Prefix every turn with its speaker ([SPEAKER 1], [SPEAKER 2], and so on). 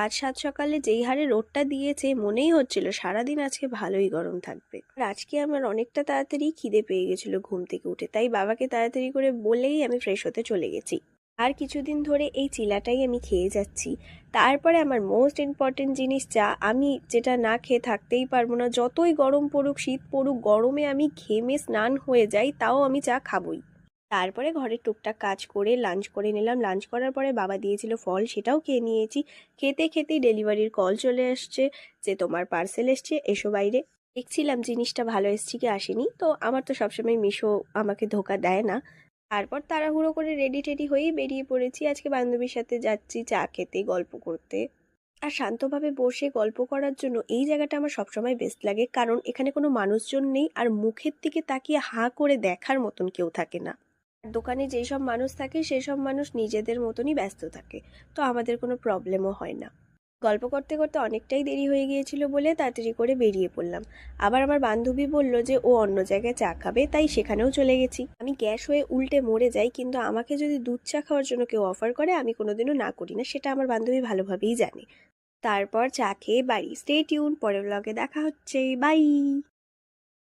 [SPEAKER 1] আজ সাত সকালে যেই হারে রোদটা দিয়েছে মনেই হচ্ছিল সারাদিন আজকে ভালোই গরম থাকবে। আর আজকে আমার অনেকটা তাড়াতাড়ি খিদে পেয়ে গেছিল ঘুম থেকে উঠে, তাই বাবাকে তাড়াতাড়ি করে বলেই আমি ফ্রেশ হতে চলে গেছি। আর কিছুদিন ধরে এই চিলাটাই আমি খেয়ে যাচ্ছি। তারপরে আমার মোস্ট ইম্পর্টেন্ট জিনিস চা, আমি যেটা না খেয়ে থাকতেই পারবো না। যতই গরম পড়ুক শীত পড়ুক, গরমে আমি ঘেমে স্নান হয়ে যাই, তাও আমি চা খাবই। তারপরে ঘরের টুকটাক কাজ করে লাঞ্চ করে নিলাম। লাঞ্চ করার পরে বাবা দিয়েছিল ফল, সেটাও খেয়ে নিয়েছি। খেতে খেতেই ডেলিভারির কল চলে আসছে যে তোমার পার্সেল এসছে, এসো বাইরে। দেখছিলাম জিনিসটা ভালো এসছে কি আসেনি, তো আমার তো সবসময় মিশো আমাকে ধোকা দেয় না। তারপর তাড়াহুড়ো করে রেডি টেডি হয়েই বেরিয়ে পড়েছি। আজকে বান্ধবীর সাথে যাচ্ছি চা খেতে, গল্প করতে। আর শান্তভাবে বসে গল্প করার জন্য এই জায়গাটা আমার সবসময় বেস্ট লাগে, কারণ এখানে কোনো মানুষজন নেই আর মুখের দিকে তাকিয়ে হাঁ করে দেখার মতন কেউ থাকে না। আর দোকানে যেসব মানুষ থাকে সেসব মানুষ নিজেদের মতনই ব্যস্ত থাকে, তো আমাদের কোনো প্রবলেমও হয় না। গল্প করতে করতে অনেকটাই দেরি হয়ে গিয়েছিল বলে তাড়াতাড়ি করে বেরিয়ে পড়লাম। আবার আমার বান্ধবী বলল যে ও অন্য জায়গায় চা খাবে, তাই সেখানেও চলে গেছি। আমি গ্যাস হয়ে উল্টে মরে যাই, কিন্তু আমাকে যদি দুধ চা খাওয়ার জন্য কেউ অফার করে আমি কোনোদিনও না করি না, সেটা আমার বান্ধবী ভালোভাবেই জানে। তারপর চা খেয়ে বাড়ি। স্টে টিউন, পরের ব্লগে দেখা হচ্ছে, বাই।